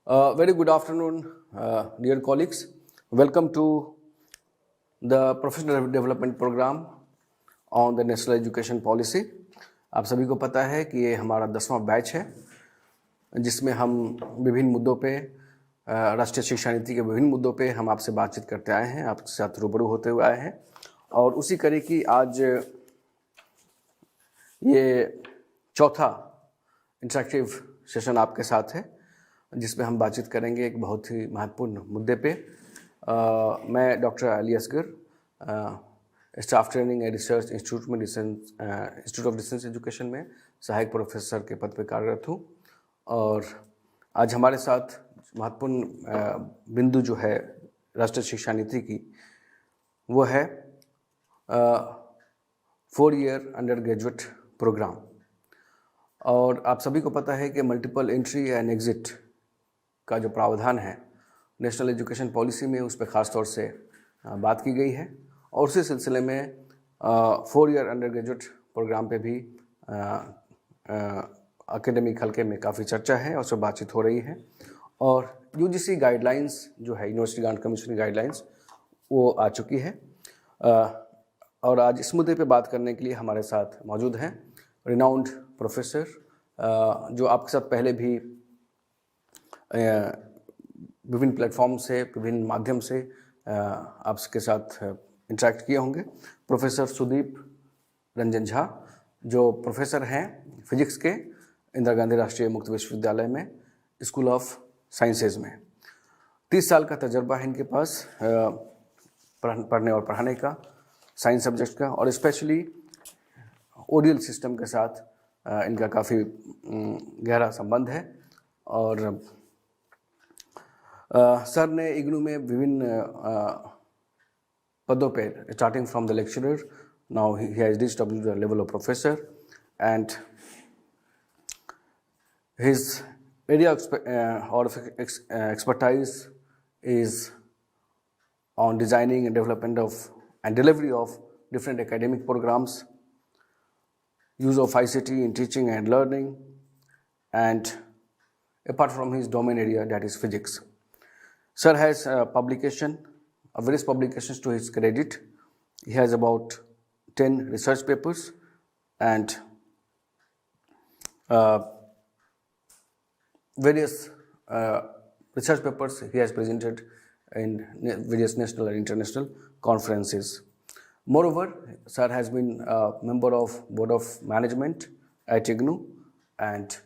Very good afternoon, dear colleagues. Welcome to the Professional Development Program on the National Education Policy. आप सभी को पता है कि ये हमारा 10वां बैच है जिसमें हम विभिन्न मुद्दों पे राष्ट्रीय शिक्षा नीति के विभिन्न मुद्दों पे हम आपसे बातचीत करते आए हैं, आपके साथ रूबरू होते हुए आए हैं। और उसी कड़ी की आज ये चौथा इंटरेक्टिव सेशन आपके साथ है जिसमें हम बातचीत करेंगे एक बहुत ही महत्वपूर्ण मुद्दे पे। मैं doctor Ali Asghar, staff training and research institute of distance education में सहायक प्रोफेसर के पद पर कार्यरत हूँ। और आज हमारे साथ महत्वपूर्ण बिंदु जो है राष्ट्रीय शिक्षा नीति की वो है 4-year अंडर ग्रेजुएट प्रोग्राम। और आप सभी को पता है कि मल्टीपल एंट्री एंड एग्जिट का जो प्रावधान है नेशनल एजुकेशन पॉलिसी में उस पर ख़ास तौर से बात की गई है। और उसी सिलसिले में 4-year अंडर ग्रेजुएट प्रोग्राम पे भी एकेडमिक हल्के में काफ़ी चर्चा है और उस पर बातचीत हो रही है। और UGC गाइडलाइंस जो है यूनिवर्सिटी ग्रांट कमीशन गाइडलाइंस वो आ चुकी है। और आज इस मुद्दे पे बात करने के लिए हमारे साथ मौजूद हैं रिनाउंड प्रोफेसर जो आपके साथ पहले भी विभिन्न प्लेटफॉर्म से विभिन्न माध्यम से आपके साथ इंटरेक्ट किए होंगे। प्रोफेसर सुदीप रंजन झा जो प्रोफेसर हैं फिजिक्स के इंदिरा गांधी राष्ट्रीय मुक्त विश्वविद्यालय में स्कूल ऑफ साइंसेज में। 30 साल का तजर्बा है इनके पास पढ़ने और पढ़ाने का, साइंस सब्जेक्ट का, और स्पेशली ओडियल सिस्टम के साथ इनका काफ़ी गहरा संबंध है। और सर ने इग्नू में विभिन्न पदों पे starting from the lecturer, now he has reached up to the level of professor and his area of expertise is on designing and development of and delivery of different academic programs, use of ICT in teaching and learning, and apart from his domain area that is physics. Sir has various publications to his credit. He has about 10 research papers and various research papers he has presented in various national and international conferences. Moreover, sir has been a member of Board of Management at IGNOU and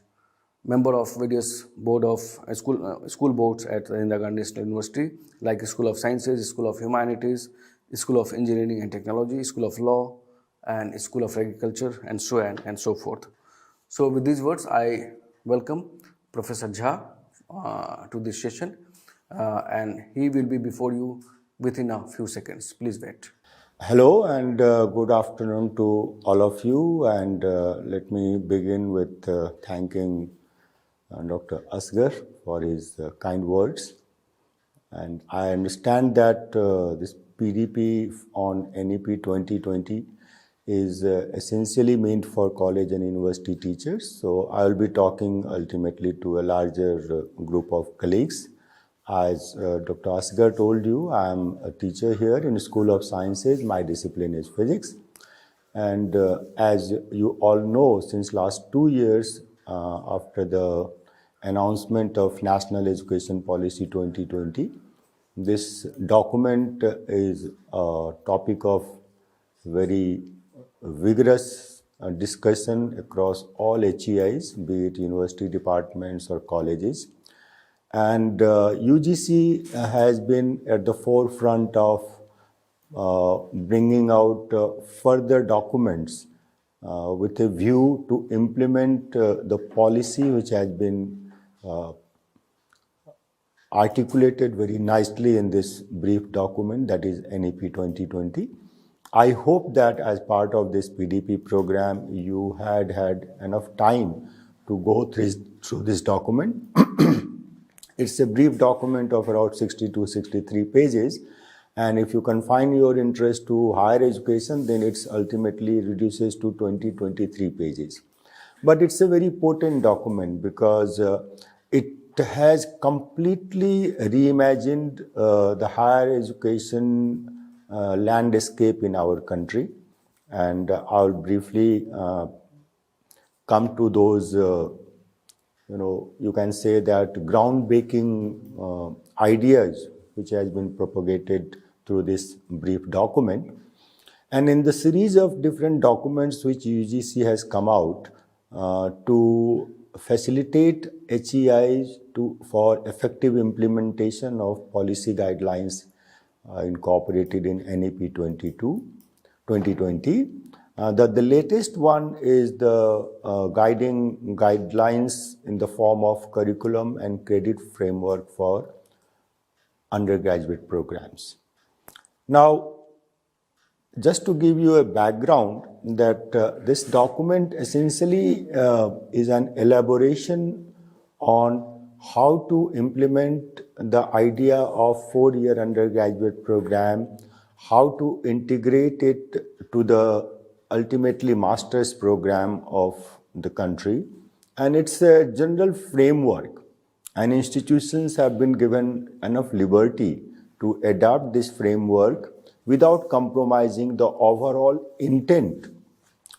member of various board of school boards at Indira Gandhi National University like School of Sciences, School of Humanities, School of Engineering and Technology, School of Law, and School of Agriculture, and so on and so forth. So with these words, I welcome Professor Jha to this session and he will be before you within a few seconds. Please wait. Hello and good afternoon to all of you, and let me begin with thanking Dr. Asgar for his kind words. And I understand that this PDP on NEP 2020 is essentially meant for college and university teachers. So I will be talking ultimately to a larger group of colleagues. As Dr. Asgar told you, I am a teacher here in School of Sciences. My discipline is physics. And as you all know, since last 2 years, after the announcement of National Education Policy 2020, this document is a topic of very vigorous discussion across all HEIs, be it university departments or colleges. And UGC has been at the forefront of bringing out further documents with a view to implement the policy which has been articulated very nicely in this brief document, that is NEP 2020. I hope that as part of this PDP program, you had enough time to go through this document. It's a brief document of around 60 to 63 pages. And if you confine your interest to higher education, then it's ultimately reduces to 20-23 pages. But it's a very potent document because it has completely reimagined the higher education landscape in our country, and I'll briefly come to those, you can say that groundbreaking ideas which has been propagated through this brief document. And in the series of different documents which UGC has come out to facilitate HEIs for effective implementation of policy guidelines incorporated in NEP 2020. The latest one is the guidelines in the form of curriculum and credit framework for undergraduate programs. Now, just to give you a background, that this document essentially is an elaboration on how to implement the idea of 4-year undergraduate program, how to integrate it to the ultimately master's program of the country, and it's a general framework, and institutions have been given enough liberty to adopt this framework without compromising the overall intent,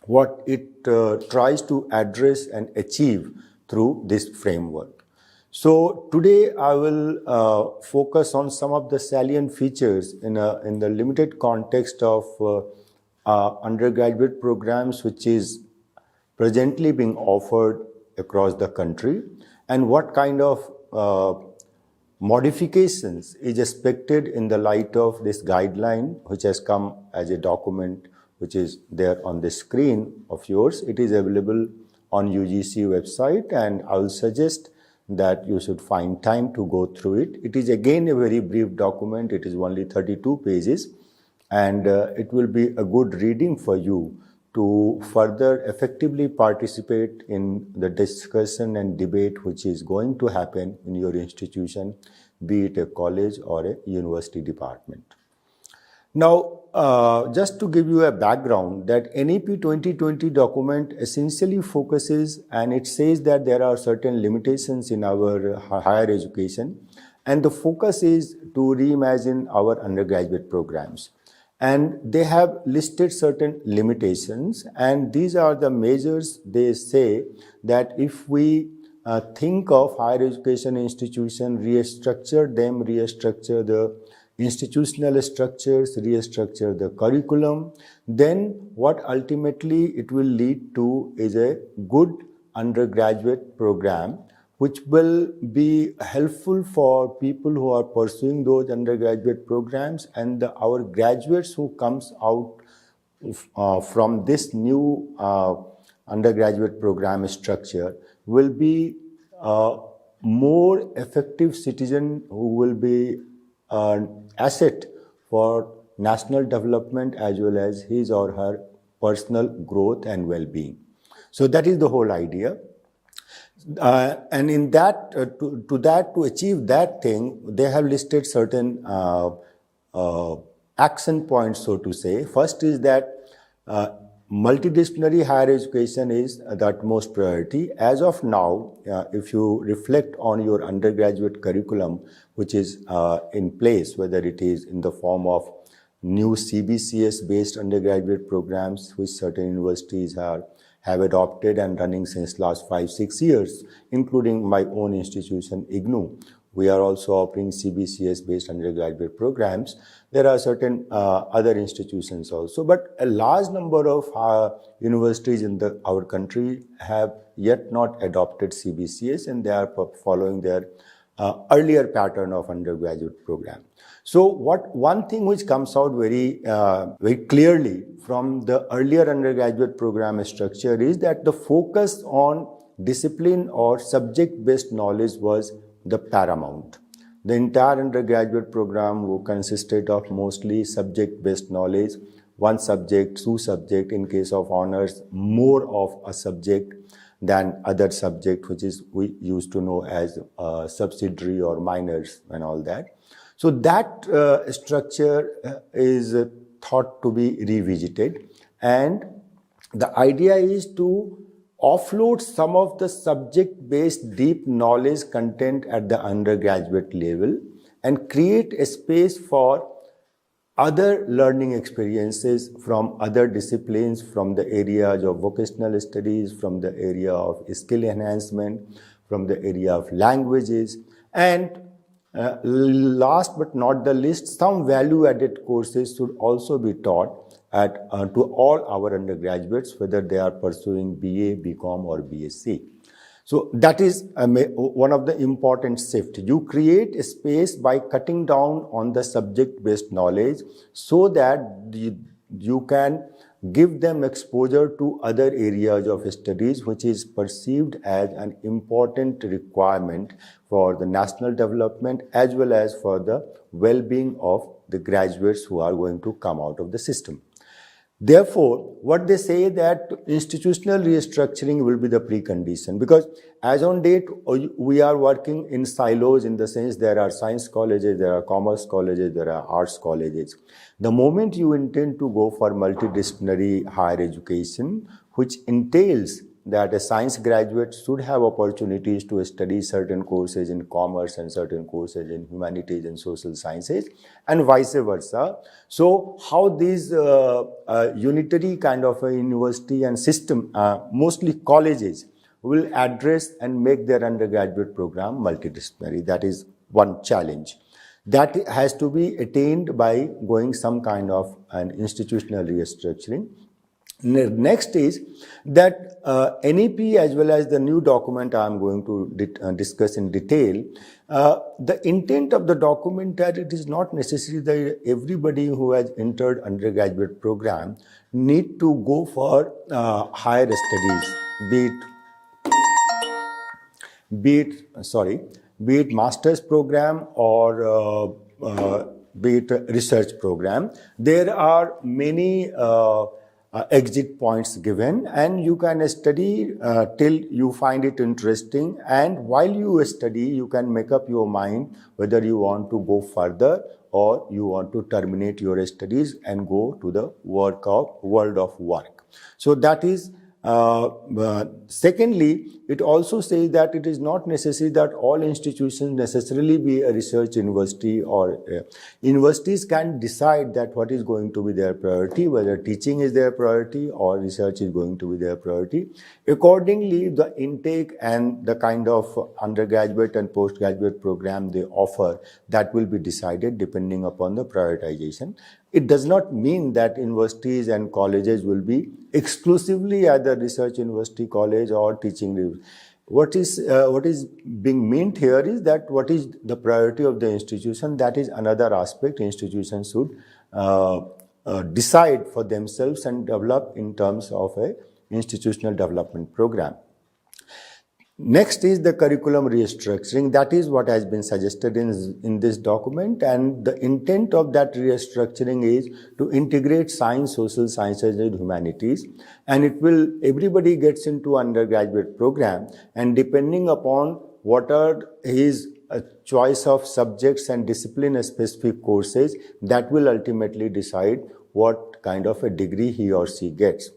what it tries to address and achieve through this framework. So today I will focus on some of the salient features in the limited context of undergraduate programs which is presently being offered across the country, and what kind of modifications is expected in the light of this guideline which has come as a document which is there on the screen of yours. It is available on UGC website, and I will suggest that you should find time to go through it. It is again a very brief document. It is only 32 pages, and it will be a good reading for you to further effectively participate in the discussion and debate which is going to happen in your institution, be it a college or a university department. Now, just to give you a background, that NEP 2020 document essentially focuses, and it says that there are certain limitations in our higher education, and the focus is to reimagine our undergraduate programs. And they have listed certain limitations, and these are the measures. They say that if we think of higher education institution, restructure them, restructure the institutional structures, restructure the curriculum, then what ultimately it will lead to is a good undergraduate program which will be helpful for people who are pursuing those undergraduate programs, and our graduates who comes out from this new undergraduate program structure will be more effective citizen who will be an asset for national development as well as his or her personal growth and well-being. So that is the whole idea. And in that, to achieve that thing, they have listed certain action points, so to say. First is that multidisciplinary higher education is the utmost priority. As of now, if you reflect on your undergraduate curriculum, which is in place, whether it is in the form of new CBCS-based undergraduate programs, which certain universities have adopted and running since last 5-6 years, including my own institution, IGNOU. We are also offering CBCS-based undergraduate programs. There are certain other institutions also, but a large number of universities in our country have yet not adopted CBCS, and they are following their earlier pattern of undergraduate program. So one thing which comes out very clearly from the earlier undergraduate program structure is that the focus on discipline or subject-based knowledge was the paramount. The entire undergraduate program consisted of mostly subject-based knowledge, one subject, two subject, in case of honors, more of a subject than other subject, which is we used to know as subsidiary or minors and all that. So that structure is thought to be revisited, and the idea is to offload some of the subject-based deep knowledge content at the undergraduate level and create a space for other learning experiences from other disciplines, from the areas of vocational studies, from the area of skill enhancement, from the area of languages, and last but not the least, some value-added courses should also be taught to all our undergraduates, whether they are pursuing BA, BCom or BSc. So that is one of the important shifts. You create a space by cutting down on the subject-based knowledge so that you can give them exposure to other areas of studies, which is perceived as an important requirement for the national development as well as for the well-being of the graduates who are going to come out of the system. Therefore, what they say that institutional restructuring will be the precondition, because as on date, we are working in silos in the sense there are science colleges, there are commerce colleges, there are arts colleges. The moment you intend to go for multidisciplinary higher education, which entails that a science graduate should have opportunities to study certain courses in commerce and certain courses in humanities and social sciences, and vice versa. So how these unitary kind of a university and system, mostly colleges, will address and make their undergraduate program multidisciplinary. That is one challenge. That has to be attained by going some kind of an institutional restructuring. Next is that NEP as well as the new document I am going to discuss in detail. The intent of the document that it is not necessary that everybody who has entered undergraduate program need to go for higher studies, be it master's program or be it research program. There are many exit points given, and you can study till you find it interesting, and while you study you can make up your mind whether you want to go further or you want to terminate your studies and go to the world of work. So that is secondly, it also says that it is not necessary that all institutions necessarily be a research university, or universities can decide that what is going to be their priority, whether teaching is their priority or research is going to be their priority. Accordingly, the intake and the kind of undergraduate and postgraduate program they offer, that will be decided depending upon the prioritization. It does not mean that universities and colleges will be exclusively either research university, college or teaching. What is being meant here is that what is the priority of the institution, that is another aspect institutions should decide for themselves and develop in terms of a institutional development program. Next is the curriculum restructuring. That is what has been suggested in this document, and the intent of that restructuring is to integrate science, social sciences and humanities, and everybody gets into undergraduate program, and depending upon what are his choice of subjects and discipline specific courses, that will ultimately decide what kind of a degree he or she gets.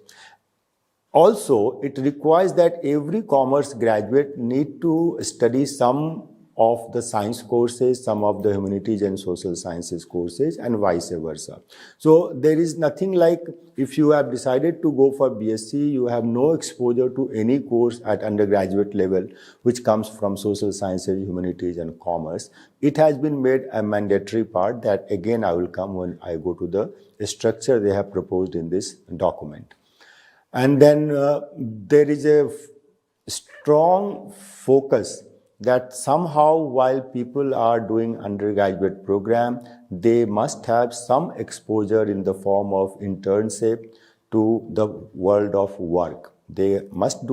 Also, it requires that every commerce graduate need to study some of the science courses, some of the humanities and social sciences courses, and vice versa. So there is nothing like if you have decided to go for BSc, you have no exposure to any course at undergraduate level which comes from social sciences, humanities and commerce. It has been made a mandatory part. That again I will come when I go to the structure they have proposed in this document. And then there is a strong focus that somehow while people are doing undergraduate program, they must have some exposure in the form of internship to the world of work. They must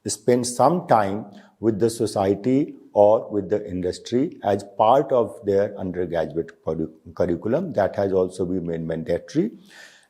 spend some time with the society or with the industry as part of their undergraduate curriculum. That has also been made mandatory.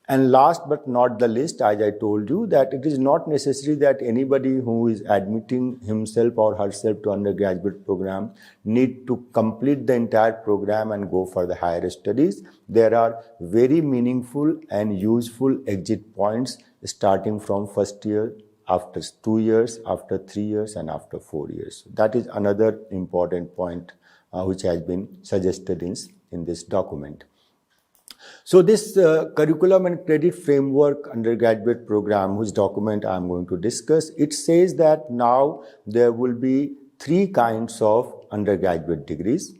And last but not the least, as I told you, that it is not necessary that anybody who is admitting himself or herself to undergraduate program need to complete the entire program and go for the higher studies. There are very meaningful and useful exit points starting from first year after 2 years, after 3 years, and after 4 years. That is another important point which has been suggested in this document. So this curriculum and credit framework undergraduate program, whose document I am going to discuss, it says that now there will be 3 kinds of undergraduate degrees.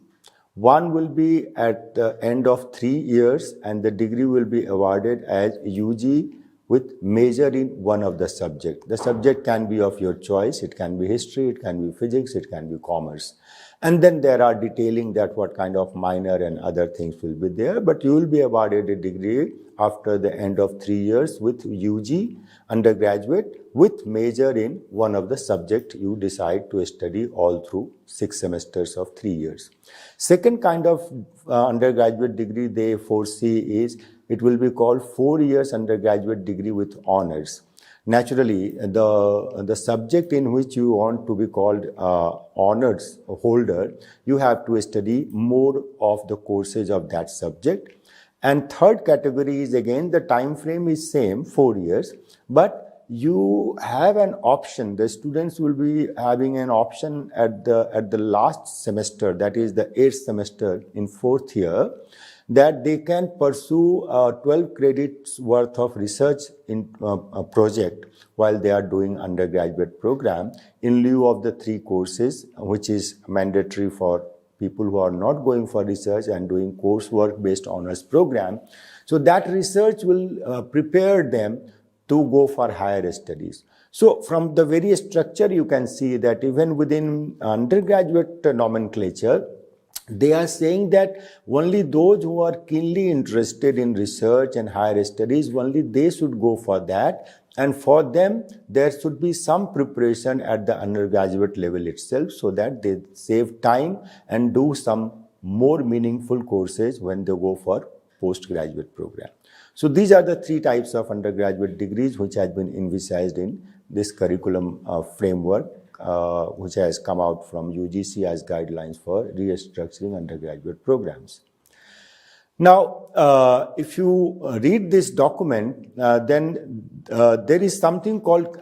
One will be at the end of 3 years, and the degree will be awarded as UG with major in one of the subject. The subject can be of your choice. It can be history, it can be physics, it can be commerce. And then there are detailing that what kind of minor and other things will be there, but you will be awarded a degree after the end of 3 years with UG undergraduate with major in one of the subject you decide to study all through 6 semesters of 3 years. Second kind of undergraduate degree they foresee is it will be called 4 years undergraduate degree with honors. Naturally, the subject in which you want to be called honors holder, you have to study more of the courses of that subject. And third category is again the time frame is same 4 years, but you have an option. The students will be having an option at the last semester, that is the 8th semester in 4th year, that they can pursue 12 credits worth of research in a project while they are doing undergraduate program in lieu of the 3 courses, which is mandatory for people who are not going for research and doing coursework based honors program. So that research will prepare them to go for higher studies. So from the very structure you can see that even within undergraduate nomenclature, they are saying that only those who are keenly interested in research and higher studies, only they should go for that. And for them, there should be some preparation at the undergraduate level itself so that they save time and do some more meaningful courses when they go for postgraduate program. So these are the 3 types of undergraduate degrees which has been envisaged in this curriculum framework, which has come out from UGC as guidelines for restructuring undergraduate programs. Now, if you read this document, then there is something called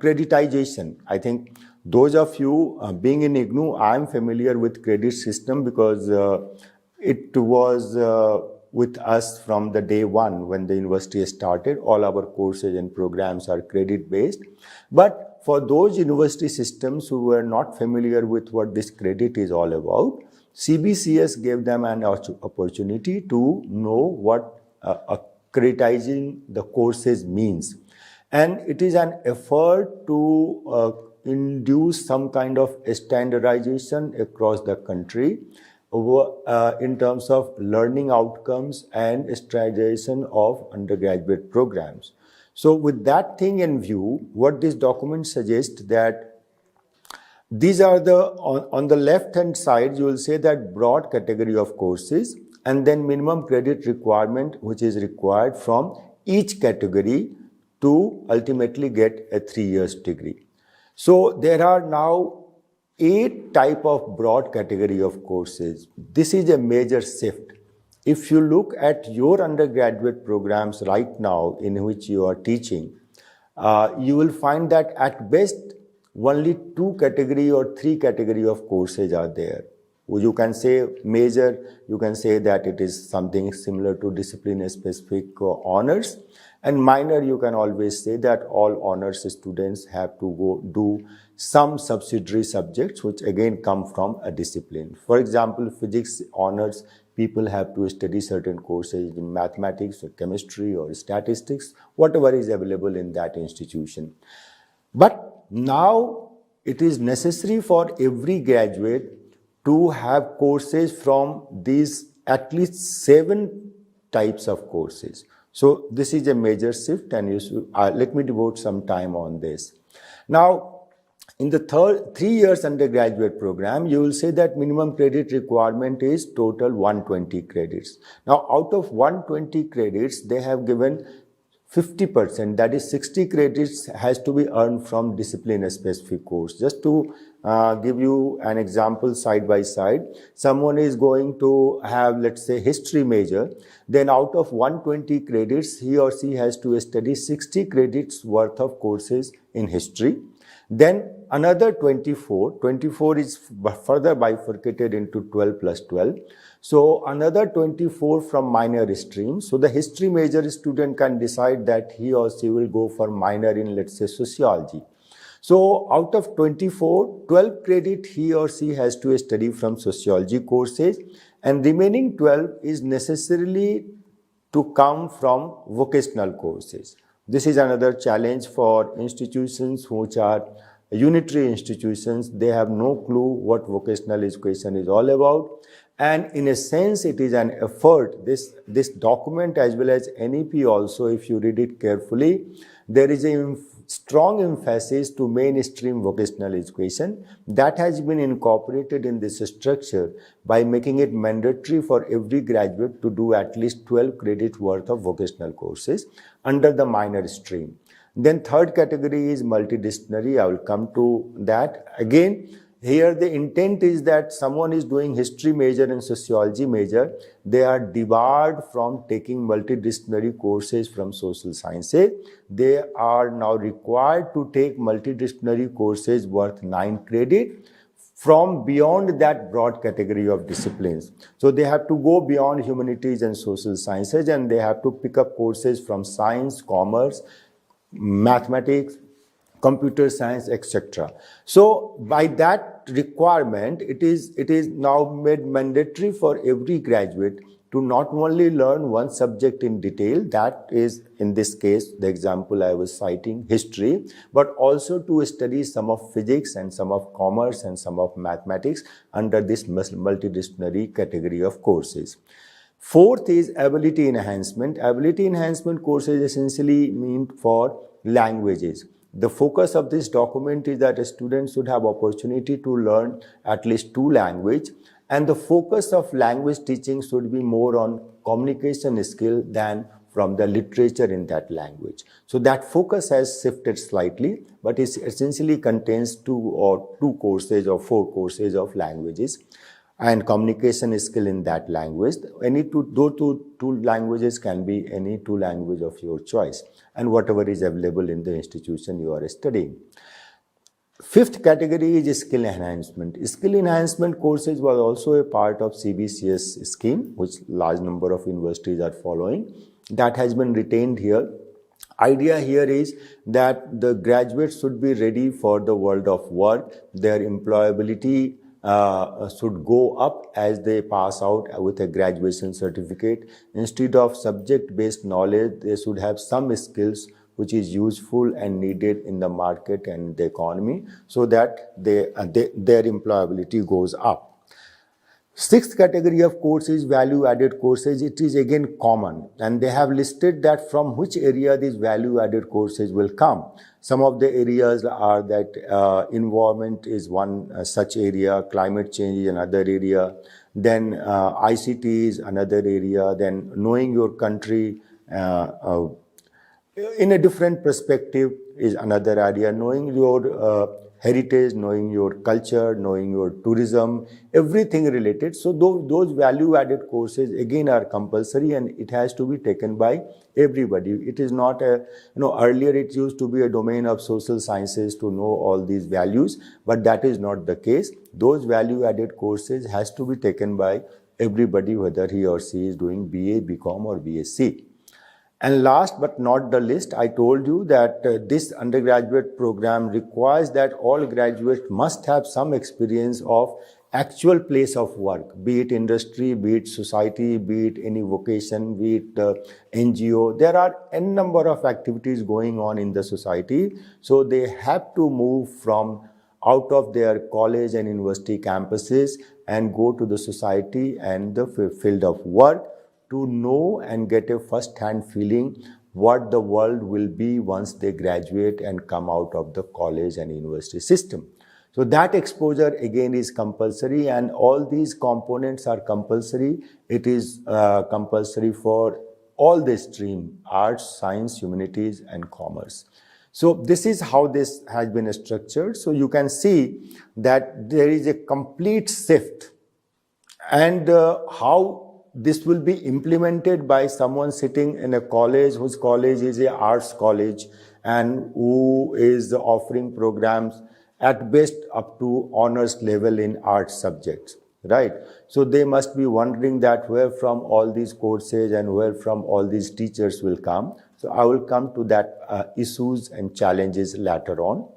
creditization. I think those of you being in IGNOU, I am familiar with credit system because it was with us from the day one when the university started. All our courses and programs are credit based. But for those university systems who were not familiar with what this credit is all about, CBCS gave them an opportunity to know what creditizing the courses means. And it is an effort to induce some kind of standardization across the country in terms of learning outcomes and standardization of undergraduate programs. So with that thing in view, what this document suggests that these are on the left hand side, you will say that broad category of courses and then minimum credit requirement which is required from each category to ultimately get a 3 years degree. So there are now 8 type of broad category of courses. This is a major shift. If you look at your undergraduate programs right now in which you are teaching, you will find that at best only 2 category or 3 category of courses are there. You can say major, you can say that it is something similar to discipline-specific honors. And minor, you can always say that all honors students have to go do some subsidiary subjects which again come from a discipline. For example, physics honors, people have to study certain courses in mathematics or chemistry or statistics, whatever is available in that institution. But now it is necessary for every graduate to have courses from these at least 7 types of courses. So this is a major shift and you should, let me devote some time on this. Now, in the 3 years undergraduate program, you will say that minimum credit requirement is total 120 credits. Now, out of 120 credits, they have given 50%, that is 60 credits has to be earned from discipline-specific course. Just to give you an example side by side, someone is going to have, let's say, history major, then out of 120 credits, he or she has to study 60 credits worth of courses in history. Then another 24 is further bifurcated into 12 plus 12. So another 24 from minor streams. So the history major student can decide that he or she will go for minor in, let's say, sociology. So out of 24, 12 credit he or she has to study from sociology courses, and remaining 12 is necessarily to come from vocational courses. This is another challenge for institutions which are unitary institutions. They have no clue what vocational education is all about. And in a sense, it is an effort. This document as well as NEP also, if you read it carefully, there is a strong emphasis to mainstream vocational education that has been incorporated in this structure by making it mandatory for every graduate to do at least 12 credit worth of vocational courses under the minor stream. Then third category is multidisciplinary. I will come to that. Again, here the intent is that someone is doing history major and sociology major. They are debarred from taking multidisciplinary courses from social sciences. They are now required to take multidisciplinary courses worth 9 credit from beyond that broad category of disciplines. So they have to go beyond humanities and social sciences, and they have to pick up courses from science, commerce, mathematics, computer science, etc. So by that requirement, it is now made mandatory for every graduate to not only learn one subject in detail, that is in this case the example I was citing, history, but also to study some of physics and some of commerce and some of mathematics under this multidisciplinary category of courses. Fourth is ability enhancement. Ability enhancement courses essentially mean for languages. The focus of this document is that a student should have opportunity to learn at least 2 languages, and the focus of language teaching should be more on communication skill than from the literature in that language. So that focus has shifted slightly, but it essentially contains 2 courses or 4 courses of languages and communication skill in that language. Any two languages can be any 2 language of your choice, and whatever is available in the institution you are studying. Fifth category is skill enhancement. Skill enhancement courses was also a part of CBCS scheme, which large number of universities are following. That has been retained here. Idea here is that the graduates should be ready for the world of work. Their employability should go up as they pass out with a graduation certificate. Instead of subject-based knowledge, they should have some skills which is useful and needed in the market and the economy, so that their employability goes up. Sixth category of courses, value-added courses. It is again common, and they have listed that from which area these value-added courses will come. Some of the areas are that environment is one such area, climate change is another area, then ICT is another area, then knowing your country in a different perspective is another area, knowing your heritage, knowing your culture, knowing your tourism, everything related. So those value-added courses again are compulsory, and it has to be taken by everybody. It is not earlier it used to be a domain of social sciences to know all these values, but that is not the case. Those value-added courses has to be taken by everybody, whether he or she is doing BA, BCom or BSc. And last but not the least, I told you that this undergraduate program requires that all graduates must have some experience of actual place of work, be it industry, be it society, be it any vocation, be it NGO. There are n number of activities going on in the society. So they have to move from out of their college and university campuses and go to the society and the field of work to know and get a first-hand feeling what the world will be once they graduate and come out of the college and university system. So that exposure again is compulsory, and all these components are compulsory. It is compulsory for all the stream, arts, science, humanities and commerce. So this is how this has been structured. So you can see that there is a complete shift, and how this will be implemented by someone sitting in a college whose college is a arts college, and who is offering programs at best up to honors level in art subjects, right? So they must be wondering that where from all these courses and where from all these teachers will come. So I will come to that issues and challenges later on.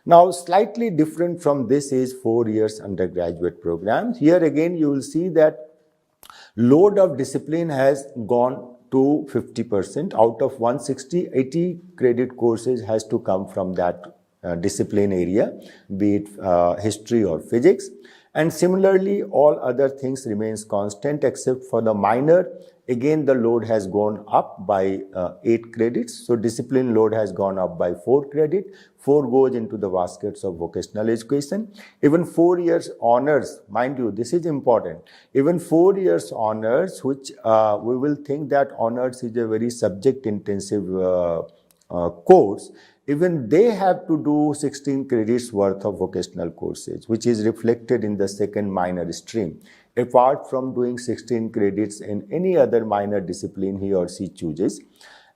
Now, slightly different from this is 4 years undergraduate program. Here again, you will see that load of discipline has gone to 50%. Out of 160, 80 credit courses has to come from that discipline area, be it history or physics. And similarly, all other things remains constant except for the minor. Again, the load has gone up by 8 credits. So discipline load has gone up by 4 credit. 4 goes into the baskets of vocational education. Even 4 years honors, mind you, this is important. Even 4 years honors, which we will think that honors is a very subject intensive course. Even they have to do 16 credits worth of vocational courses, which is reflected in the second minor stream. Apart from doing 16 credits in any other minor discipline he or she chooses.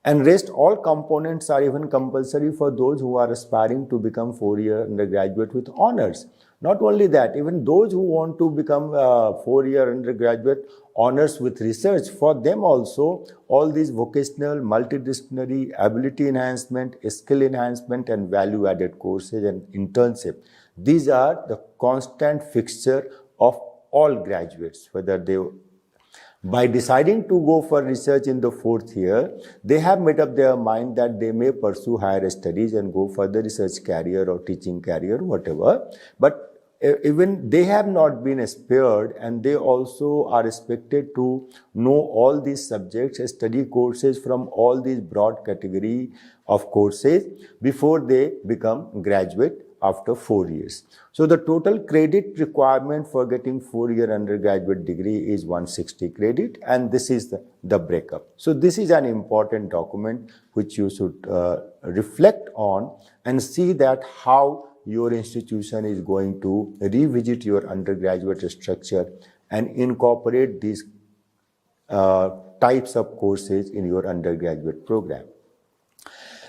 And rest all components are even compulsory for those who are aspiring to become 4-year undergraduate with honors. Not only that, even those who want to become 4-year undergraduate honors with research, for them also all these vocational, multidisciplinary, ability enhancement, skill enhancement and value-added courses and internship. These are the constant fixture of all graduates, whether they by deciding to go for research in the 4th year, they have made up their mind that they may pursue higher studies and go for the research career or teaching career, whatever. But even they have not been spared, and they also are expected to know all these subjects, study courses from all these broad category of courses before they become graduate after 4 years. So the total credit requirement for getting 4-year undergraduate degree is 160 credit, and this is the breakup. So this is an important document which you should reflect on and see that how your institution is going to revisit your undergraduate structure and incorporate these types of courses in your undergraduate program.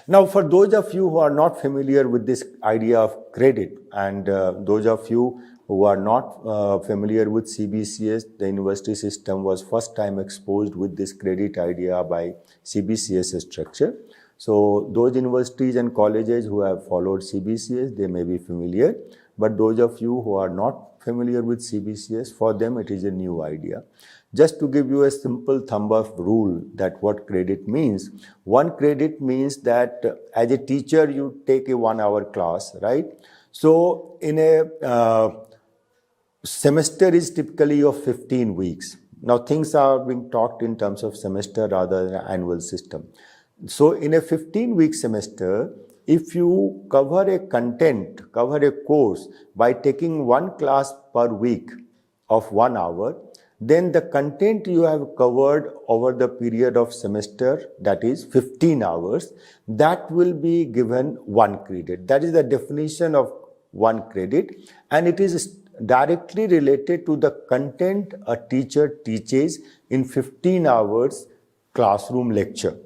Now, for those of you who are not familiar with this idea of credit, and those of you who are not familiar with CBCS, the university system was first time exposed with this credit idea by CBCS structure. So those universities and colleges who have followed CBCS, they may be familiar, but those of you who are not familiar with CBCS, for them it is a new idea. Just to give you a simple thumb up rule that what credit means. 1 credit means that as a teacher you take a 1-hour class, right? So in a semester is typically of 15 weeks. Now things are being taught in terms of semester rather than annual system. So in a 15-week semester, if you cover a course by taking 1 class per week of 1 hour, then the content you have covered over the period of semester, that is 15 hours, that will be given 1 credit. That is the definition of 1 credit, and it is directly related to the content a teacher teaches in 15 hours classroom lecture.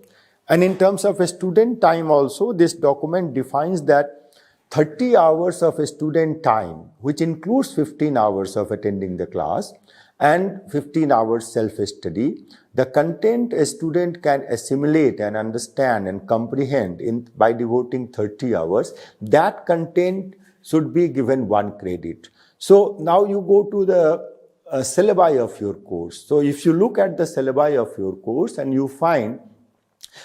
And in terms of student time also, this document defines that 30 hours of student time, which includes 15 hours of attending the class and 15 hours self-study, the content a student can assimilate and understand and comprehend by devoting 30 hours, that content should be given 1 credit. So now you go to the syllabi of your course. So if you look at the syllabi of your course and you find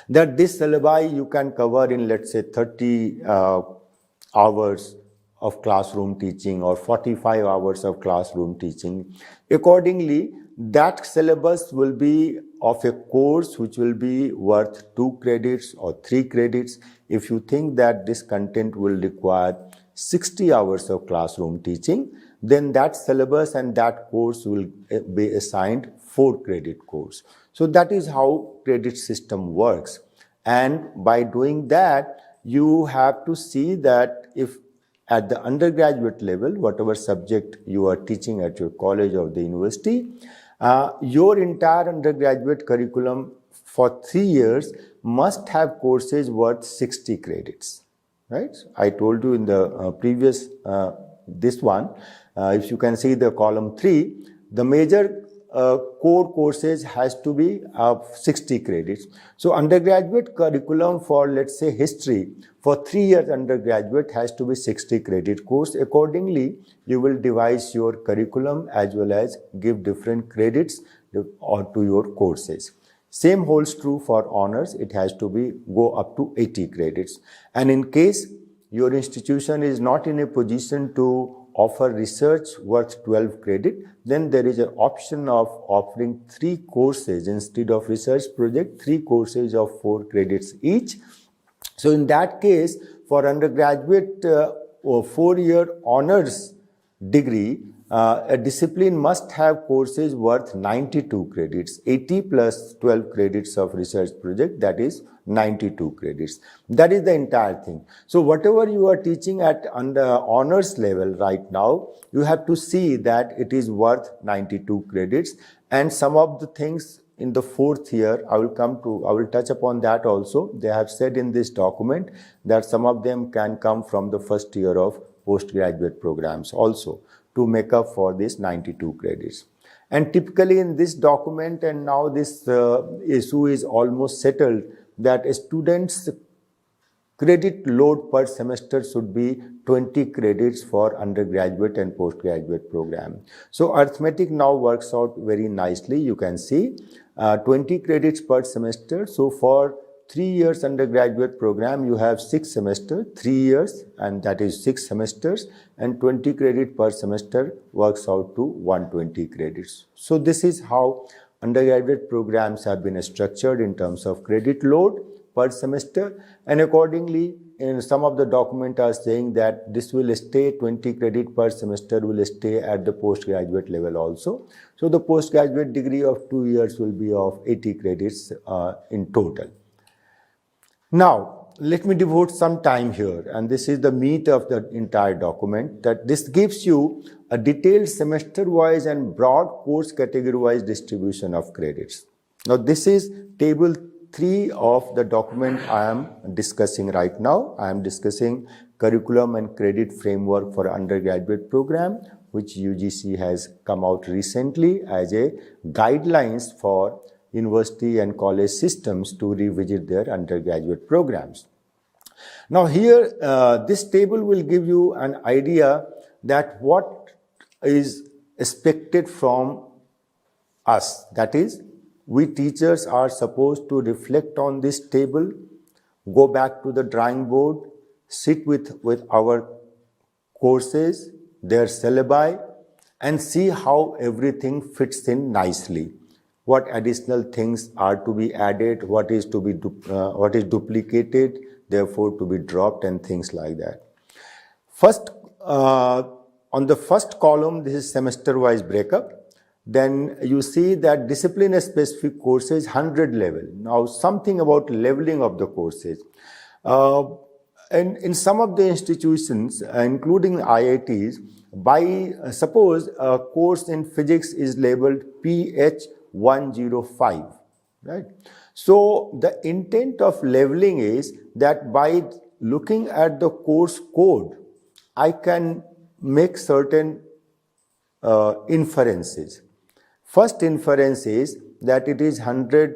that this syllabi you can cover in, let's say, 30 hours of classroom teaching or 45 hours of classroom teaching. Accordingly, that syllabus will be of a course which will be worth 2 credits or 3 credits. If you think that this content will require 60 hours of classroom teaching, then that syllabus and that course will be assigned 4 credit course. So that is how credit system works. And by doing that, you have to see that if at the undergraduate level, whatever subject you are teaching at your college or the university, your entire undergraduate curriculum for 3 years must have courses worth 60 credits, right? I told you in the previous, this one, if you can see the column 3, the major core courses has to be of 60 credits. So undergraduate curriculum for, let's say, history for 3 years undergraduate has to be 60 credit course. Accordingly, you will devise your curriculum as well as give different credits or to your courses. Same holds true for honors. It has to be go up to 80 credits. And in case your institution is not in a position to offer research worth 12 credit, then there is an option of offering 3 courses instead of research project, 3 courses of 4 credits each. So in that case, for undergraduate or 4-year honors degree, a discipline must have courses worth 92 credits, 80 plus 12 credits of research project, that is 92 credits. That is the entire thing. So whatever you are teaching at under honors level right now, you have to see that it is worth 92 credits, and some of the things in the 4th year, I will touch upon that also. They have said in this document that some of them can come from the 1st year of postgraduate programs also to make up for this 92 credits. And typically in this document, and now this issue is almost settled, that a student's credit load per semester should be 20 credits for undergraduate and postgraduate program. So arithmetic now works out very nicely. You can see 20 credits per semester. So for 3 years undergraduate program, you have 6 semesters, 3 years, and that is 6 semesters, and 20 credit per semester works out to 120 credits. So this is how undergraduate programs have been structured in terms of credit load per semester, and accordingly in some of the documents are saying that this will stay 20 credit per semester will stay at the postgraduate level also. So the postgraduate degree of 2 years will be of 80 credits in total. Now, let me devote some time here, and this is the meat of the entire document, that this gives you a detailed semester-wise and broad course category-wise distribution of credits. Now, this is table 3 of the document I am discussing right now. I am discussing curriculum and credit framework for undergraduate program, which UGC has come out recently as a guidelines for university and college systems to revisit their undergraduate programs. Now here, this table will give you an idea that what is expected from us. That is, we teachers are supposed to reflect on this table, go back to the drawing board, sit with our courses, their syllabi, and see how everything fits in nicely. What additional things are to be added, what is duplicated, therefore to be dropped, and things like that. First, on the first column, this is semester-wise breakup. Then you see that discipline-specific courses, 100 level. Now, something about leveling of the courses. And in some of the institutions, including IITs, by suppose a course in physics is labeled PH 105, right? So the intent of leveling is that by looking at the course code, I can make certain inferences. First inference is that it is 100,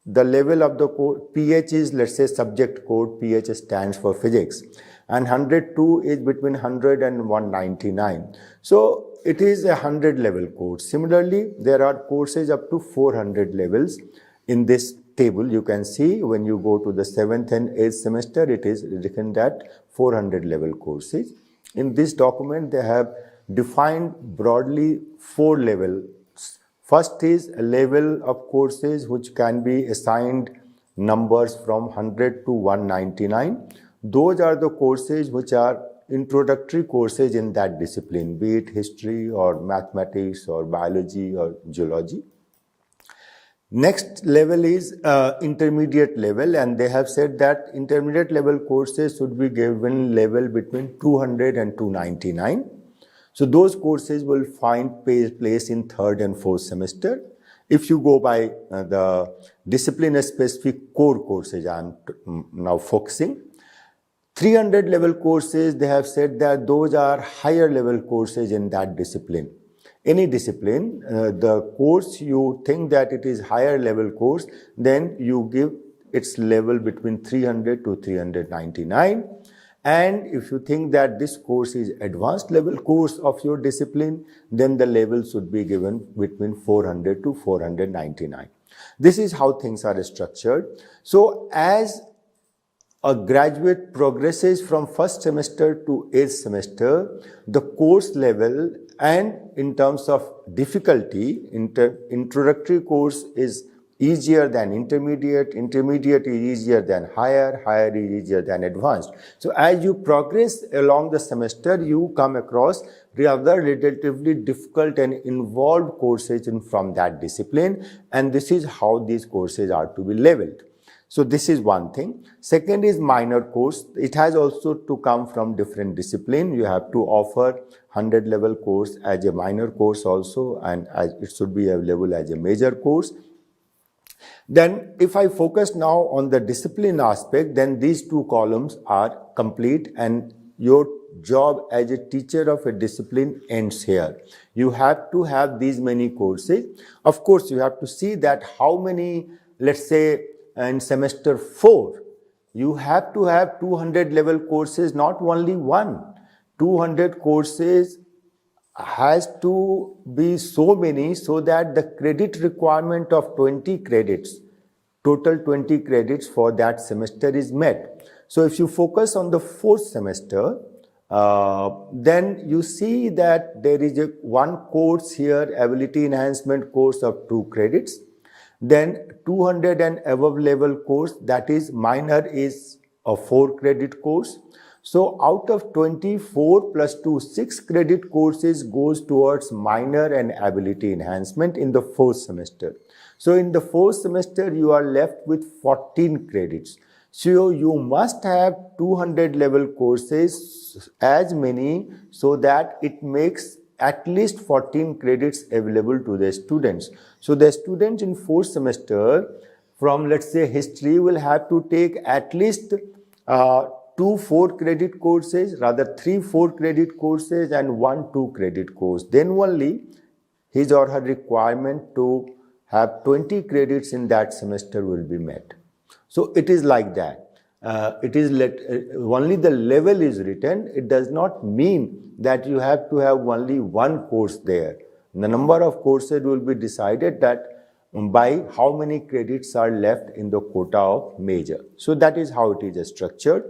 the level of the code, PH is, let's say, subject code, PH stands for physics, and 102 is between 100 and 199. So it is a 100 level course. Similarly, there are courses up to 400 levels. In this table, you can see when you go to the 7th and 8th semester, it is written that 400 level courses. In this document, they have defined broadly 4 levels. First is a level of courses which can be assigned numbers from 100 to 199. Those are the courses which are introductory courses in that discipline, be it history or mathematics or biology or geology. Next level is intermediate level, and they have said that intermediate level courses should be given level between 200 and 299. So those courses will find place in 3rd and 4th semester. if you go by the discipline-specific core courses, I am now focusing. 300 level courses, they have said that those are higher level courses in that discipline. Any discipline, the course you think that it is higher level course, then you give its level between 300 to 399. And if you think that this course is advanced level course of your discipline, then the level should be given between 400 to 499. This is how things are structured. So as a graduate progresses from first semester to 8th semester, the course level and in terms of difficulty, introductory course is easier than intermediate, intermediate is easier than higher, higher is easier than advanced. So as you progress along the semester, you come across rather relatively difficult and involved courses from that discipline, and this is how these courses are to be leveled. So this is one thing. Second is minor course. It has also to come from different discipline. You have to offer 100 level course as a minor course also, and it should be available as a major course. Then if I focus now on the discipline aspect, then these two columns are complete and your job as a teacher of a discipline ends here. You have to have these many courses. Of course, you have to see that how many, let's say, in semester 4, you have to have 200 level courses, not only one. 200 courses has to be so many so that the credit requirement of 20 credits, total 20 credits for that semester is met. So if you focus on the 4th semester, then you see that there is one course here, ability enhancement course of 2 credits. Then 200 and above level course, that is minor, is a 4 credit course. So out of 24 plus 2, 6 credit courses goes towards minor and ability enhancement in the 4th semester. So in the 4th semester, you are left with 14 credits. So you must have 200 level courses, as many, so that it makes at least 14 credits available to the students. So the students in 4th semester from, let's say, history will have to take at least 2 4 credit courses, rather 3 4 credit courses and 1 2 credit course. Then only his or her requirement to have 20 credits in that semester will be met. So it is like that. Only the level is written. It does not mean that you have to have only one course there. The number of courses will be decided that by how many credits are left in the quota of major. So that is how it is structured.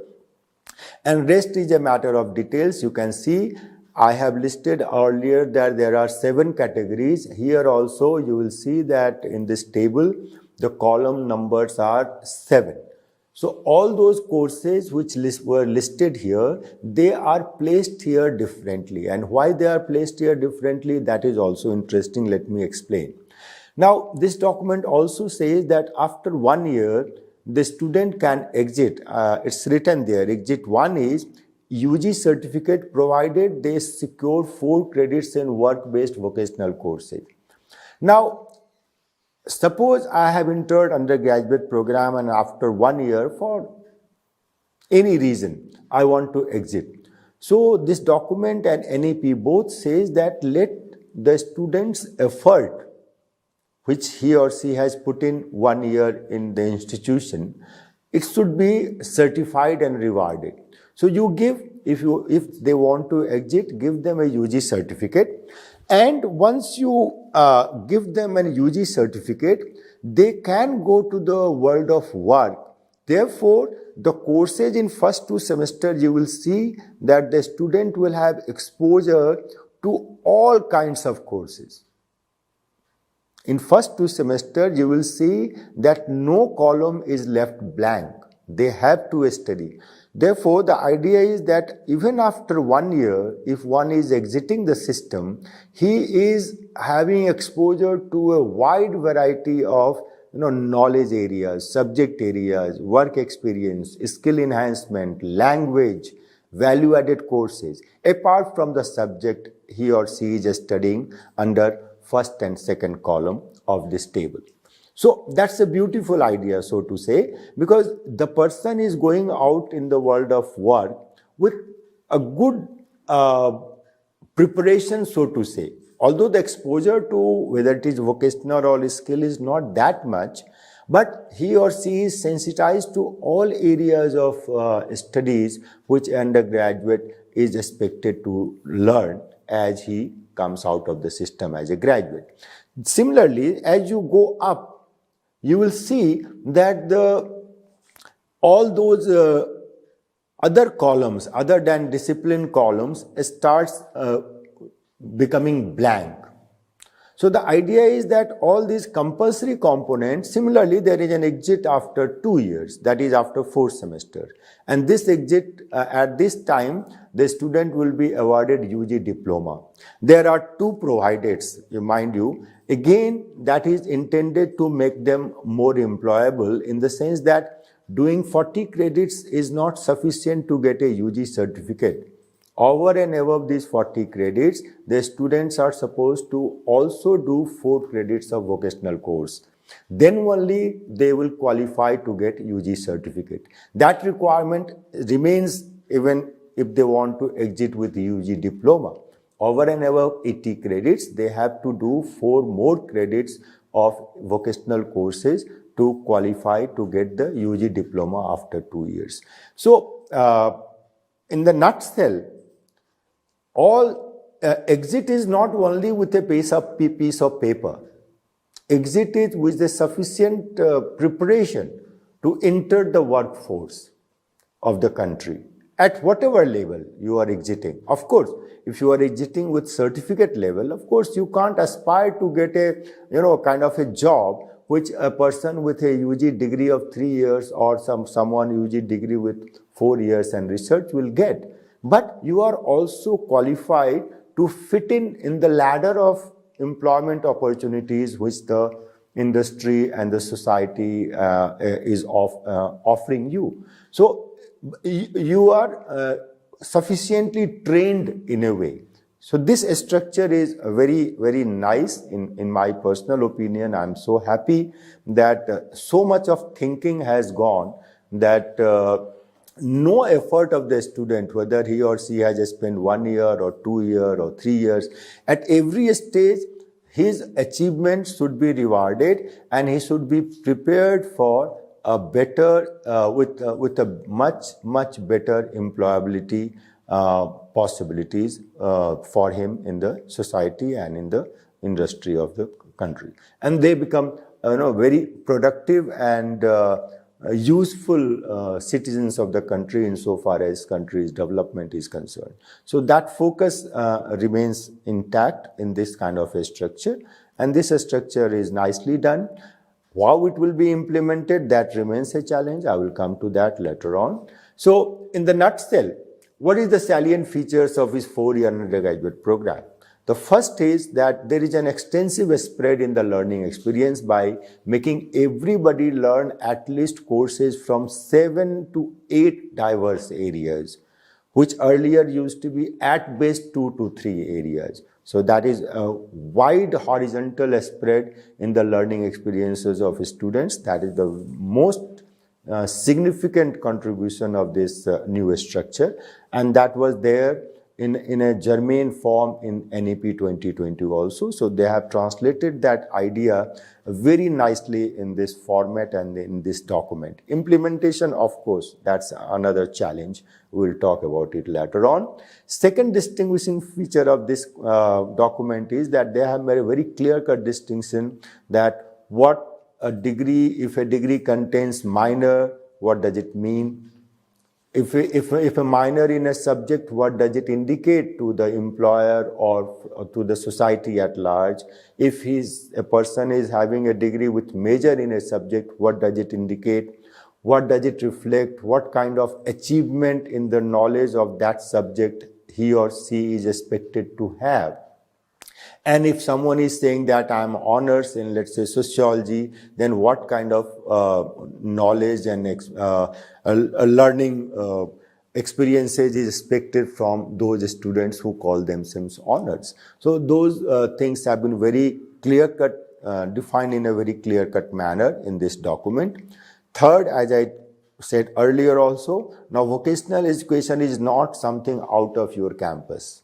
And rest is a matter of details. You can see I have listed earlier that there are 7 categories. Here also you will see that in this table the column numbers are 7. So all those courses which were listed here, they are placed here differently. And why they are placed here differently, that is also interesting. Let me explain. Now, this document also says that after 1 year, the student can exit. It's written there. Exit 1 is UG certificate provided they secure 4 credits in work-based vocational courses. Now, suppose I have entered undergraduate program and after 1 year for any reason I want to exit. So this document and NEP both says that let the student's effort which he or she has put in 1 year in the institution, it should be certified and rewarded. So you give, if they want to exit, give them a UG certificate. And once you give them an UG certificate, they can go to the world of work. Therefore, the courses in first 2 semesters, you will see that the student will have exposure to all kinds of courses. In first 2 semesters, you will see that no column is left blank. They have to study. Therefore, the idea is that even after 1 year, if one is exiting the system, he is having exposure to a wide variety of knowledge areas, subject areas, work experience, skill enhancement, language, value-added courses, apart from the subject he or she is studying under first and second column of this table. So that's a beautiful idea, so to say, because the person is going out in the world of work with a good preparation, so to say. Although the exposure to whether it is vocational or skill is not that much, but he or she is sensitized to all areas of studies which undergraduate is expected to learn as he comes out of the system as a graduate. Similarly, as you go up, you will see that all those other columns other than discipline columns starts becoming blank. So the idea is that all these compulsory components, similarly there is an exit after 2 years, that is after 4th semester, and this exit at this time the student will be awarded UG diploma. There are 2 provided, mind you, again that is intended to make them more employable in the sense that doing 40 credits is not sufficient to get a UG certificate. Over and above these 40 credits, the students are supposed to also do 4 credits of vocational course. Then only they will qualify to get UG certificate. That requirement remains even if they want to exit with UG diploma. Over and above 80 credits, they have to do 4 more credits of vocational courses to qualify to get the UG diploma after 2 years. So, in the nutshell, all exit is not only with a piece of paper. Exit is with the sufficient preparation to enter the workforce of the country at whatever level you are exiting. Of course, if you are exiting with certificate level, of course you can't aspire to get a kind of a job which a person with a UG degree of 3 years or someone UG degree with 4 years and research will get. But you are also qualified to fit in the ladder of employment opportunities which the industry and the society is offering you. So you are sufficiently trained in a way. So this structure is very, very nice in my personal opinion. I'm so happy that so much of thinking has gone that no effort of the student, whether he or she has spent 1 year or 2 years or 3 years, at every stage his achievements should be rewarded and he should be prepared for a better, with a much better employability possibilities for him in the society and in the industry of the country. And they become very productive and useful citizens of the country insofar as country's development is concerned. So that focus remains intact in this kind of a structure, and this structure is nicely done. How it will be implemented, that remains a challenge. I will come to that later on. So in the nutshell, what is the salient features of his 4-year undergraduate program? The first is that there is an extensive spread in the learning experience by making everybody learn at least courses from 7 to 8 diverse areas, which earlier used to be at best 2 to 3 areas. So that is a wide horizontal spread in the learning experiences of students. That is the most significant contribution of this new structure, and that was there in a germane form in NEP 2020 also. So they have translated that idea very nicely in this format and in this document. Implementation, of course, that's another challenge. We'll talk about it later on. Second distinguishing feature of this document is that they have made a very clear-cut distinction that what a degree, if a degree contains minor, what does it mean? If a minor in a subject, what does it indicate to the employer or to the society at large? If a person is having a degree with major in a subject, what does it indicate? What does it reflect? What kind of achievement in the knowledge of that subject he or she is expected to have? And if someone is saying that I'm honors in, let's say, sociology, then what kind of knowledge and learning experiences is expected from those students who call themselves honors. So those things have been very clear-cut, defined in a very clear-cut manner in this document. Third, as I said earlier also, now vocational education is not something out of your campus.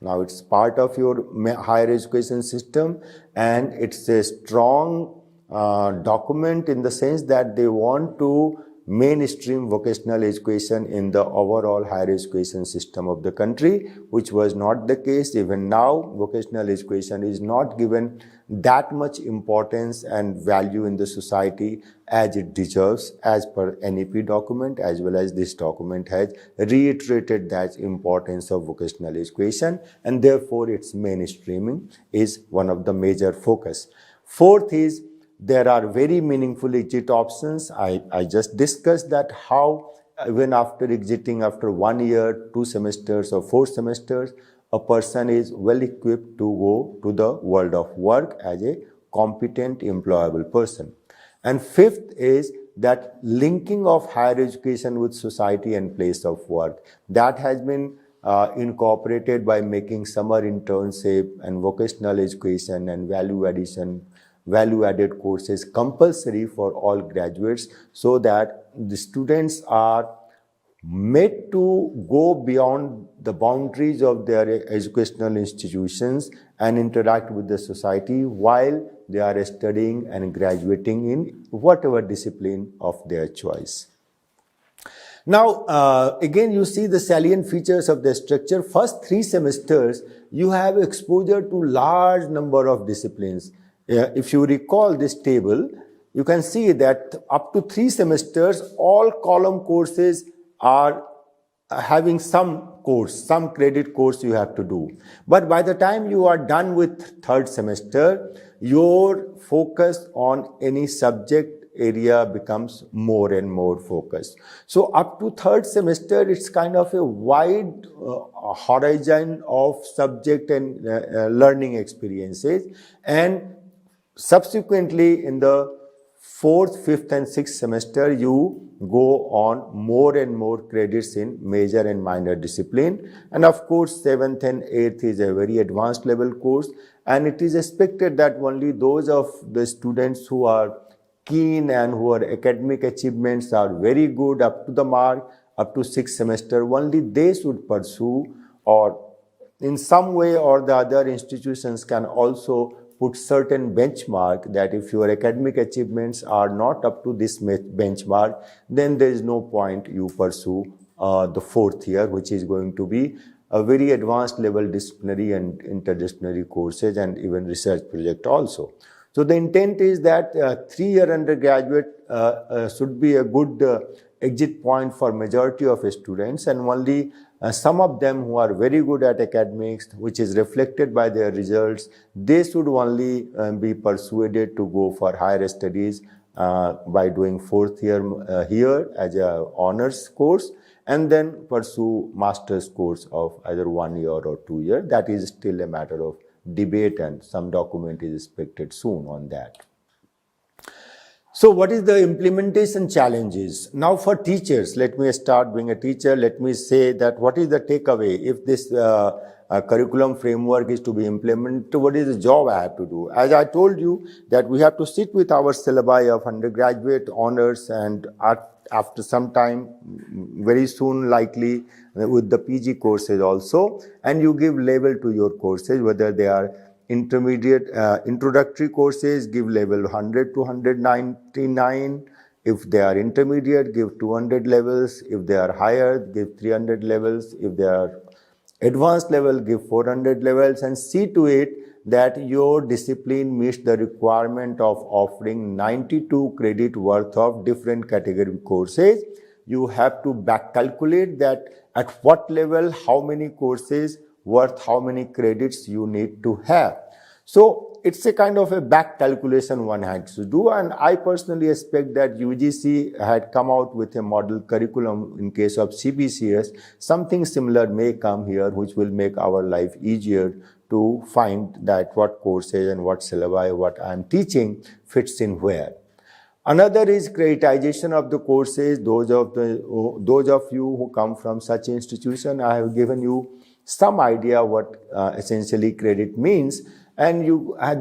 Now it's part of your higher education system, and it's a strong document in the sense that they want to mainstream vocational education in the overall higher education system of the country, which was not the case. Even now, vocational education is not given that much importance and value in the society as it deserves, as per NEP document, as well as this document has reiterated that importance of vocational education, and therefore its mainstreaming is one of the major focus. Fourth is, there are very meaningful exit options. I just discussed that how even after exiting after 1 year, 2 semesters or 4 semesters, a person is well equipped to go to the world of work as a competent employable person. And fifth is that linking of higher education with society and place of work. That has been incorporated by making summer internship and vocational education and value-added courses compulsory for all graduates, so that the students are made to go beyond the boundaries of their educational institutions and interact with the society while they are studying and graduating in whatever discipline of their choice. Now, again, you see the salient features of the structure. First 3 semesters, you have exposure to large number of disciplines. If you recall this table, you can see that up to 3 semesters, all column courses are having some course, some credit course you have to do. But by the time you are done with 3rd semester, your focus on any subject area becomes more and more focused. So up to 3rd semester, it's kind of a wide horizon of subject and learning experiences. And subsequently, in the 4th, 5th and 6th semester, you go on more and more credits in major and minor discipline. And of course, 7th and 8th is a very advanced level course. And it is expected that only those of the students who are keen and who are academic achievements are very good up to the mark, up to 6th semester, only they should pursue, or in some way or the other institutions can also put certain benchmark that if your academic achievements are not up to this benchmark, then there is no point you pursue the 4th year, which is going to be a very advanced level disciplinary and interdisciplinary courses and even research project also. So the intent is that 3-year undergraduate should be a good exit point for majority of students, and only some of them who are very good at academics, which is reflected by their results, they should only be persuaded to go for higher studies by doing 4th year here as a honors course, and then pursue master's course of either 1 year or 2 years. That is still a matter of debate, and some document is expected soon on that. So what is the implementation challenges? Now for teachers, let me start being a teacher. Let me say that what is the takeaway? If this curriculum framework is to be implemented, what is the job I have to do? As I told you that we have to sit with our syllabi of undergraduate honors, and after some time, very soon likely with the PG courses also, and you give label to your courses, whether they are intermediate introductory courses, give level 100 to 199. If they are intermediate, give 200 levels. If they are higher, give 300 levels. If they are advanced level, give 400 levels, and see to it that your discipline meets the requirement of offering 92 credit worth of different category courses. You have to back calculate that at what level, how many courses worth how many credits you need to have. So it's a kind of a back calculation one has to do, and I personally expect that UGC had come out with a model curriculum in case of CBCS. Something similar may come here, which will make our life easier to find that what courses and what syllabi, what I am teaching fits in where. Another is creditization of the courses. Those of you who come from such institution, I have given you some idea what essentially credit means, and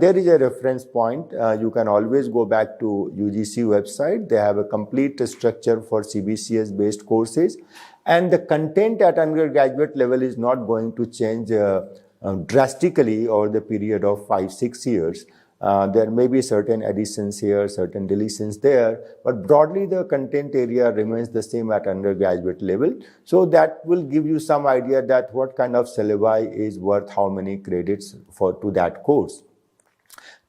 there is a reference point. You can always go back to UGC website. They have a complete structure for CBCS based courses, and the content at undergraduate level is not going to change drastically over the period of 5-6 years. There may be certain additions here, certain deletions there, but broadly the content area remains the same at undergraduate level. So that will give you some idea that what kind of syllabi is worth how many credits to that course.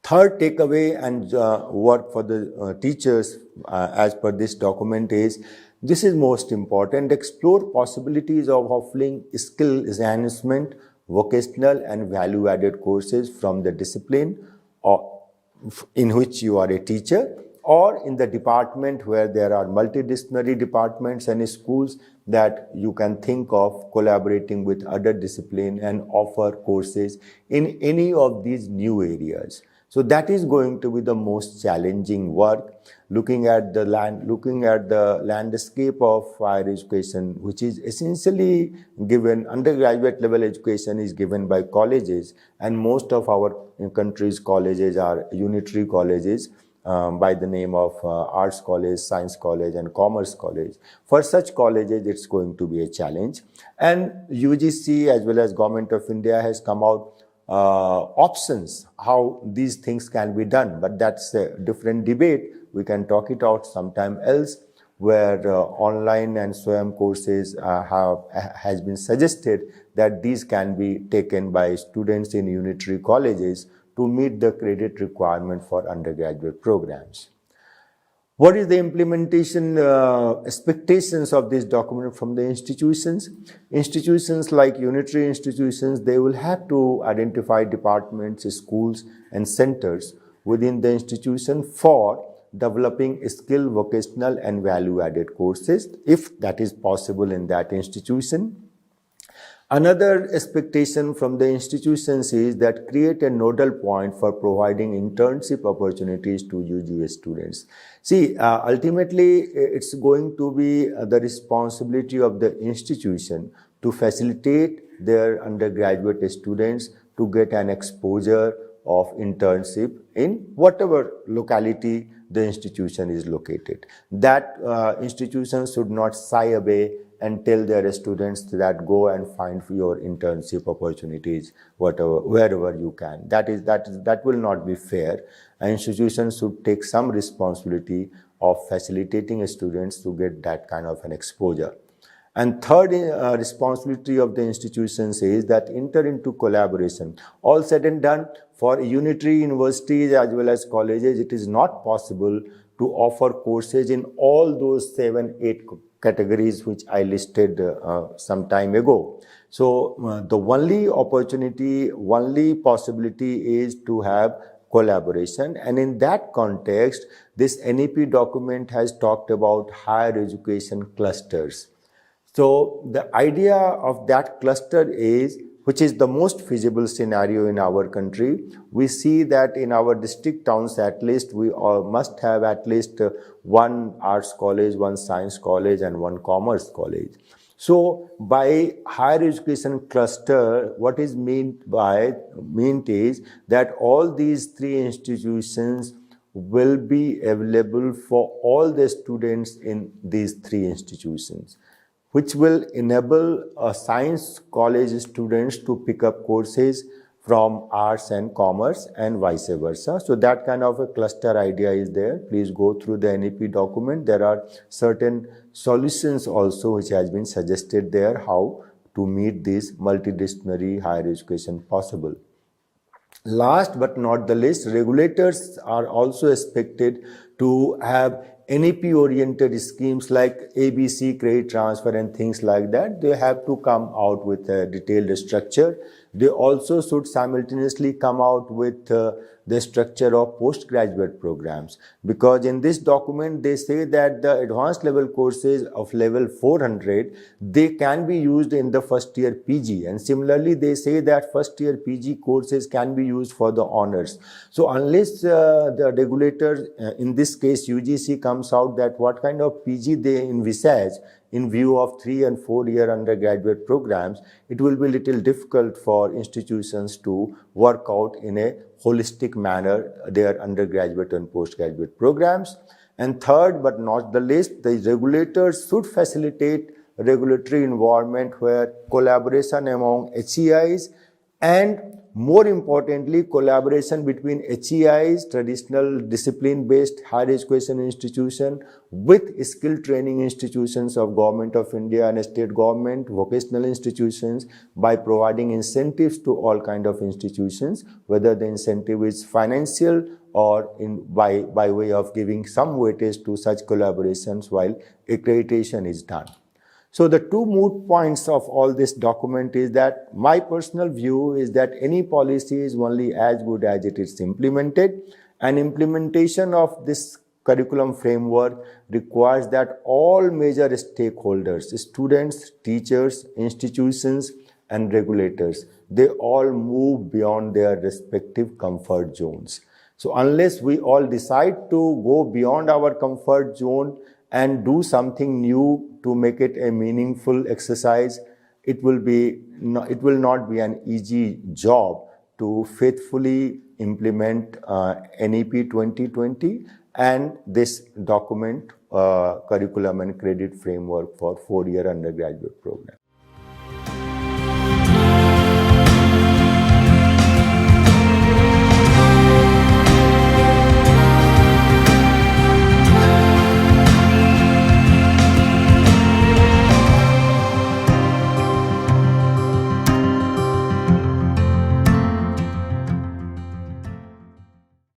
Third takeaway and work for the teachers as per this document is, this is most important, explore possibilities of offering skill enhancement, vocational and value-added courses from the discipline or in which you are a teacher, or in the department where there are multidisciplinary departments and schools that you can think of collaborating with other disciplines and offer courses in any of these new areas. So that is going to be the most challenging work, looking at the landscape of higher education, which is essentially given. Undergraduate level education is given by colleges, and most of our country's colleges are unitary colleges by the name of Arts College, Science College and Commerce College. For such colleges, it's going to be a challenge. And UGC as well as Government of India has come out options how these things can be done, but that's a different debate. We can talk it out sometime else, where online and SWAYAM courses has been suggested that these can be taken by students in unitary colleges to meet the credit requirement for undergraduate programs. What is the implementation expectations of this document from the institutions? Institutions like unitary institutions, they will have to identify departments, schools and centers within the institution for developing skill, vocational and value-added courses, if that is possible in that institution. Another expectation from the institutions is that create a nodal point for providing internship opportunities to UGA students. See, ultimately, it's going to be the responsibility of the institution to facilitate their undergraduate students to get an exposure of internship in whatever locality the institution is located. That institution should not shy away and tell their students that go and find your internship opportunities wherever you can. That will not be fair. An institution should take some responsibility of facilitating students to get that kind of an exposure. And third responsibility of the institutions is that enter into collaboration. All said and done, for unitary universities as well as colleges, it is not possible to offer courses in all those 7-8 categories which I listed some time ago. So the only possibility is to have collaboration, and in that context, this NEP document has talked about higher education clusters. So the idea of that cluster is, which is the most feasible scenario in our country, we see that in our district towns at least we must have at least one arts college, one science college and one commerce college. So by higher education cluster, what is meant is that all these three institutions will be available for all the students in these three institutions, which will enable science college students to pick up courses from arts and commerce and vice versa. So that kind of a cluster idea is there. Please go through the NEP document. There are certain solutions also which has been suggested there how to meet this multidisciplinary higher education possible. Last but not the least, regulators are also expected to have NEP-oriented schemes like ABC, credit transfer and things like that. They have to come out with a detailed structure. they also should simultaneously come out with the structure of postgraduate programs, because in this document they say that the advanced level courses of level 400, they can be used in the first year PG, and similarly they say that first year PG courses can be used for the honors. So unless the regulator, in this case UGC, comes out that what kind of PG they envisage in view of 3 and 4 year undergraduate programs, it will be little difficult for institutions to work out in a holistic manner their undergraduate and postgraduate programs. And third, but not the least, the regulators should facilitate a regulatory environment where collaboration among HEIs, and more importantly, collaboration between HEIs, traditional discipline-based higher education institution, with skill training institutions of Government of India and state government, vocational institutions, by providing incentives to all kind of institutions, whether the incentive is financial or by way of giving some weightage to such collaborations while accreditation is done. So the two moot points of all this document is that my personal view is that any policy is only as good as it is implemented, and implementation of this curriculum framework requires that all major stakeholders, students, teachers, institutions, and regulators, they all move beyond their respective comfort zones. So unless we all decide to go beyond our comfort zone and do something new to make it a meaningful exercise, it will not be an easy job to faithfully implement NEP 2020 and this document, curriculum and credit framework for 4-year undergraduate program.